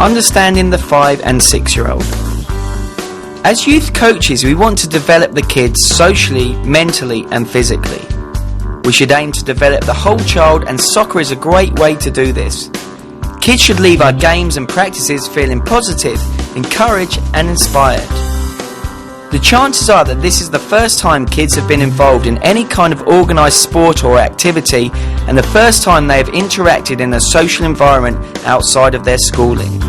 Understanding the 5 and 6-year-old. As youth coaches, we want to develop the kids socially, mentally and physically. We should aim to develop the whole child, and soccer is a great way to do this. Kids should leave our games and practices feeling positive, encouraged and inspired. The chances are that this is the first time kids have been involved in any kind of organised sport or activity, and the first time they have interacted in a social environment outside of their schooling.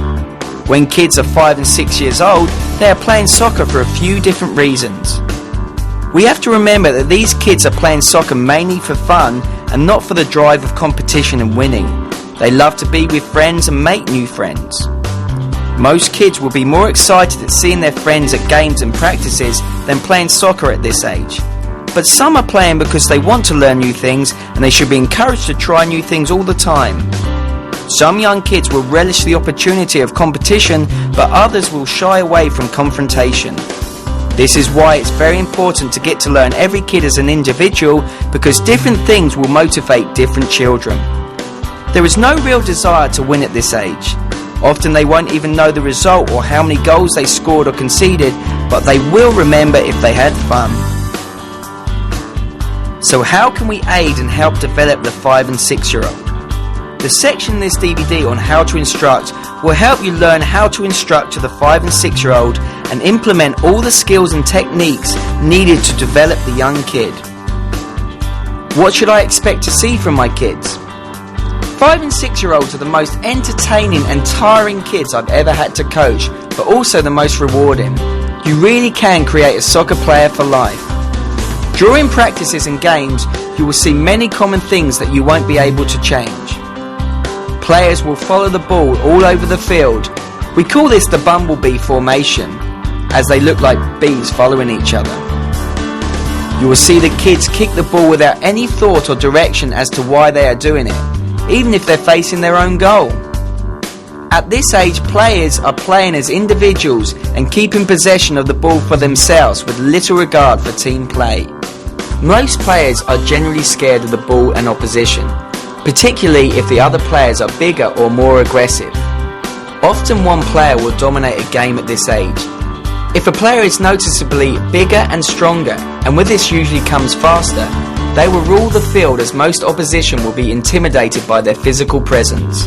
When kids are 5 and 6 years old, they are playing soccer for a few different reasons. We have to remember that these kids are playing soccer mainly for fun and not for the drive of competition and winning. They love to be with friends and make new friends. Most kids will be more excited at seeing their friends at games and practices than playing soccer at this age. But some are playing because they want to learn new things, and they should be encouraged to try new things all the time. Some young kids will relish the opportunity of competition, but others will shy away from confrontation. This is why it's very important to get to learn every kid as an individual, because different things will motivate different children. There is no real desire to win at this age. Often they won't even know the result or how many goals they scored or conceded, but they will remember if they had fun. So how can we aid and help develop the 5 and 6-year-old? The section in this DVD on how to instruct will help you learn how to instruct to the 5 and 6-year-old and implement all the skills and techniques needed to develop the young kid. What should I expect to see from my kids? 5 and 6-year-olds are the most entertaining and tiring kids I've ever had to coach, but also the most rewarding. You really can create a soccer player for life. During practices and games, you will see many common things that you won't be able to change. Players will follow the ball all over the field. We call this the bumblebee formation, as they look like bees following each other. You will see the kids kick the ball without any thought or direction as to why they are doing it, even if they're facing their own goal. At this age, players are playing as individuals and keeping possession of the ball for themselves with little regard for team play. Most players are generally scared of the ball and opposition, particularly if the other players are bigger or more aggressive. Often one player will dominate a game at this age. If a player is noticeably bigger and stronger, and with this usually comes faster, they will rule the field, as most opposition will be intimidated by their physical presence.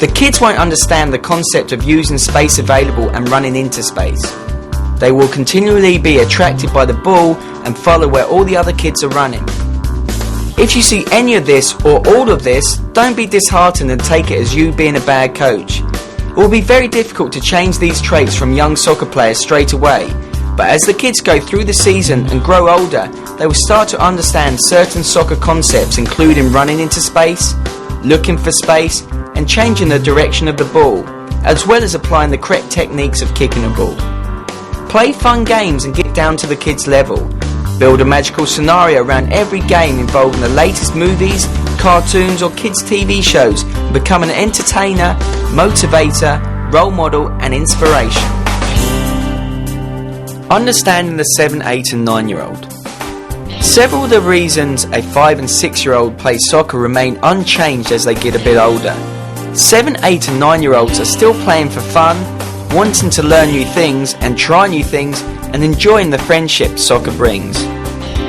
The kids won't understand the concept of using space available and running into space. They will continually be attracted by the ball and follow where all the other kids are running. If you see any of this or all of this, don't be disheartened and take it as you being a bad coach. It will be very difficult to change these traits from young soccer players straight away, but as the kids go through the season and grow older, they will start to understand certain soccer concepts, including running into space, looking for space, and changing the direction of the ball, as well as applying the correct techniques of kicking a ball. Play fun games and get down to the kids' level. Build a magical scenario around every game involving the latest movies, cartoons or kids' TV shows, and become an entertainer, motivator, role model and inspiration. Understanding the 7, 8 and 9-year-old. Several of the reasons a 5 and 6-year-old plays soccer remain unchanged as they get a bit older. 7, 8 and 9-year-olds are still playing for fun, wanting to learn new things and try new things, and enjoying the friendship soccer brings.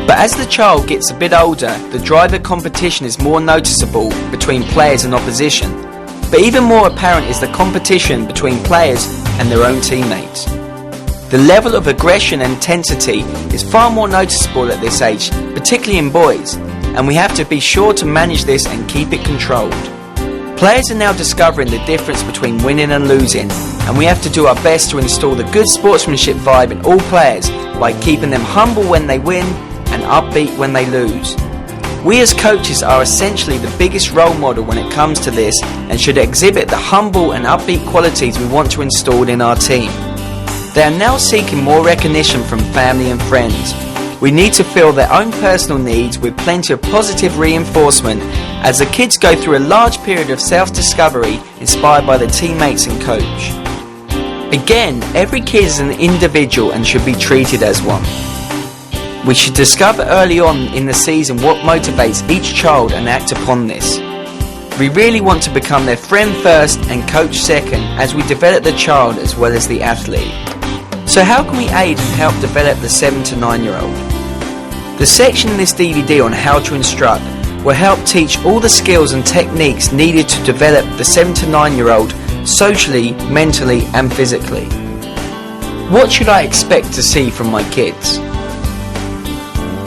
But as the child gets a bit older, the drive of competition is more noticeable between players and opposition. But even more apparent is the competition between players and their own teammates. The level of aggression and intensity is far more noticeable at this age, particularly in boys, and we have to be sure to manage this and keep it controlled. Players are now discovering the difference between winning and losing, and we have to do our best to install the good sportsmanship vibe in all players by keeping them humble when they win and upbeat when they lose. We as coaches are essentially the biggest role model when it comes to this, and should exhibit the humble and upbeat qualities we want to install in our team. They are now seeking more recognition from family and friends. We need to fill their own personal needs with plenty of positive reinforcement as the kids go through a large period of self-discovery inspired by their teammates and coach. Again, every kid is an individual and should be treated as one. We should discover early on in the season what motivates each child and act upon this. We really want to become their friend first and coach second as we develop the child as well as the athlete. So how can we aid and help develop the 7 to 9 year old? The section in this DVD on how to instruct will help teach all the skills and techniques needed to develop the 7 to 9 year old socially, mentally and physically. What should I expect to see from my kids?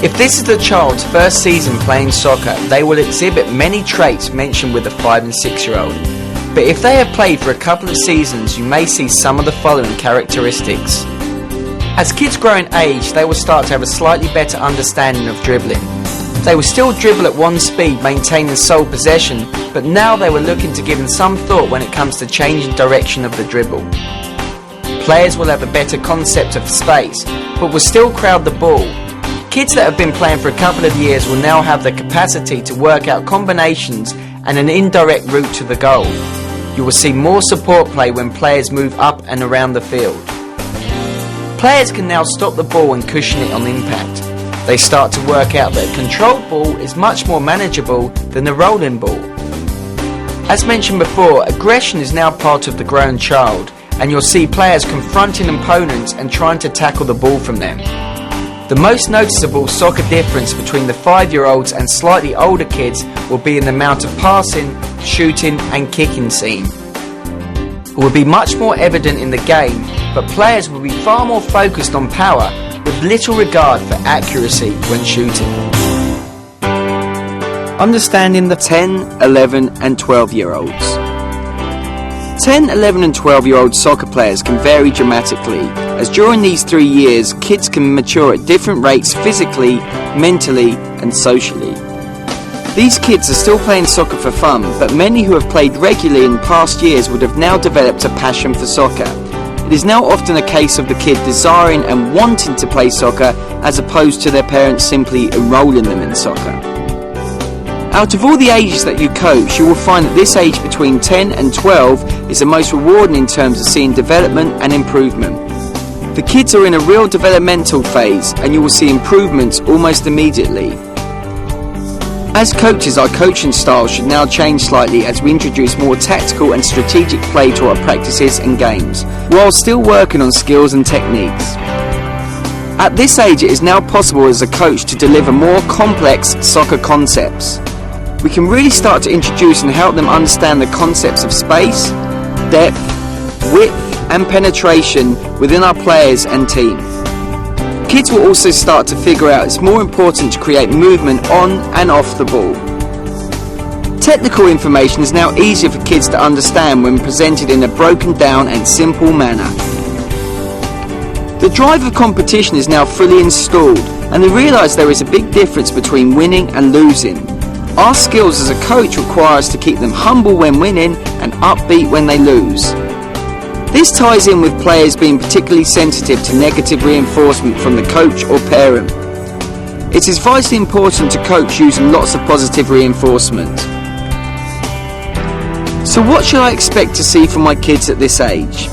If this is the child's first season playing soccer, they will exhibit many traits mentioned with the 5 and 6 year old. But if they have played for a couple of seasons, you may see some of the following characteristics. As kids grow in age, they will start to have a slightly better understanding of dribbling. They will still dribble at one speed, maintaining sole possession, but now they will look into giving some thought when it comes to changing direction of the dribble. Players will have a better concept of space, but will still crowd the ball. Kids that have been playing for a couple of years will now have the capacity to work out combinations and an indirect route to the goal. You will see more support play when players move up and around the field. Players can now stop the ball and cushion it on impact. They start to work out that a controlled ball is much more manageable than a rolling ball. As mentioned before, aggression is now part of the grown child, and you'll see players confronting opponents and trying to tackle the ball from them. The most noticeable soccer difference between the 5-year-olds and slightly older kids will be in the amount of passing, shooting and kicking seen. It will be much more evident in the game, but players will be far more focused on power with little regard for accuracy when shooting. Understanding the 10, 11 and 12-year-olds. 10, 11 and 12-year-old soccer players can vary dramatically, as during these 3 years kids can mature at different rates physically, mentally and socially. These kids are still playing soccer for fun, but many who have played regularly in past years would have now developed a passion for soccer. It is now often a case of the kid desiring and wanting to play soccer as opposed to their parents simply enrolling them in soccer. Out of all the ages that you coach, you will find that this age between 10 and 12 is the most rewarding in terms of seeing development and improvement. The kids are in a real developmental phase and you will see improvements almost immediately. As coaches, our coaching style should now change slightly as we introduce more tactical and strategic play to our practices and games, while still working on skills and techniques. At this age, it is now possible as a coach to deliver more complex soccer concepts. We can really start to introduce and help them understand the concepts of space, depth, width and penetration within our players and team. Kids will also start to figure out it's more important to create movement on and off the ball. Technical information is now easier for kids to understand when presented in a broken down and simple manner. The drive of competition is now fully installed and they realise there is a big difference between winning and losing. Our skills as a coach require us to keep them humble when winning and upbeat when they lose. This ties in with players being particularly sensitive to negative reinforcement from the coach or parent. It is vitally important to coach using lots of positive reinforcement. So what should I expect to see from my kids at this age?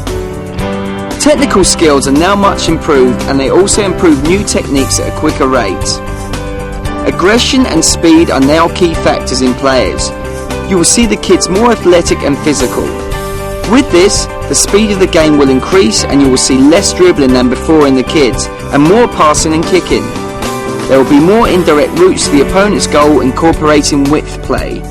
Technical skills are now much improved and they also improve new techniques at a quicker rate. Aggression and speed are now key factors in players. You will see the kids more athletic and physical. With this, the speed of the game will increase and you will see less dribbling than before in the kids and more passing and kicking. There will be more indirect routes to the opponent's goal incorporating width play.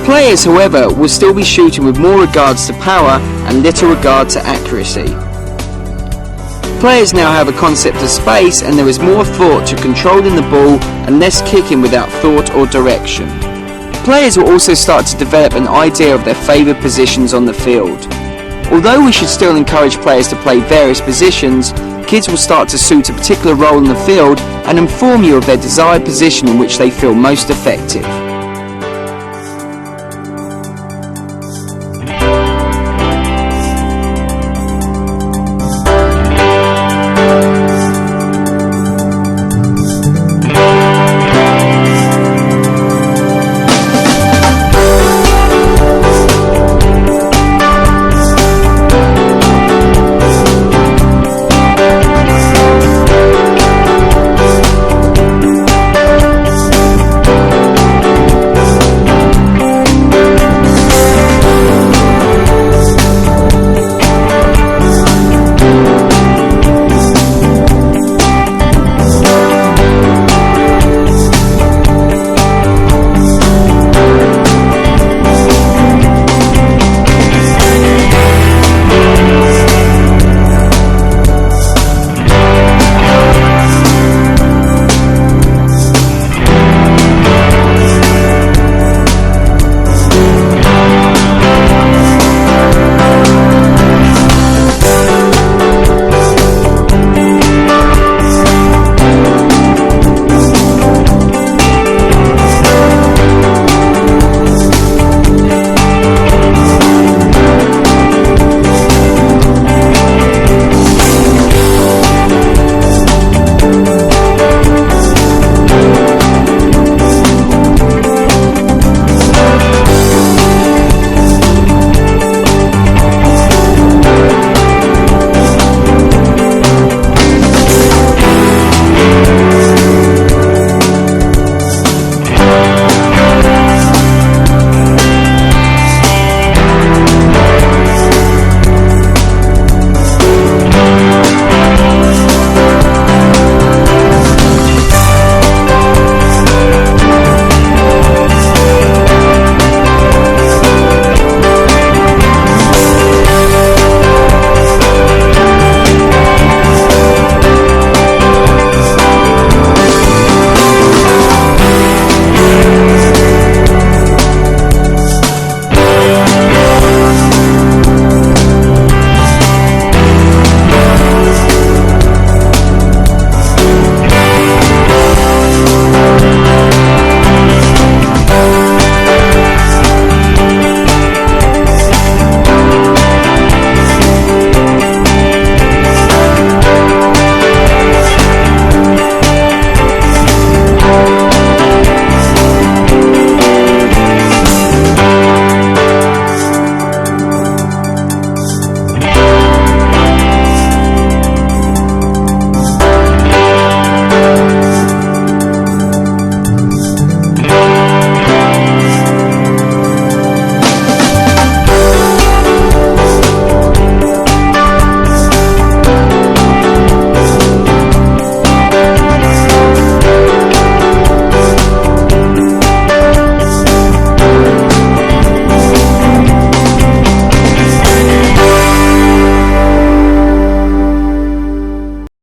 Players, however, will still be shooting with more regards to power and little regard to accuracy. Players now have a concept of space and there is more thought to controlling the ball and less kicking without thought or direction. Players will also start to develop an idea of their favoured positions on the field. Although we should still encourage players to play various positions, kids will start to suit a particular role in the field and inform you of their desired position in which they feel most effective.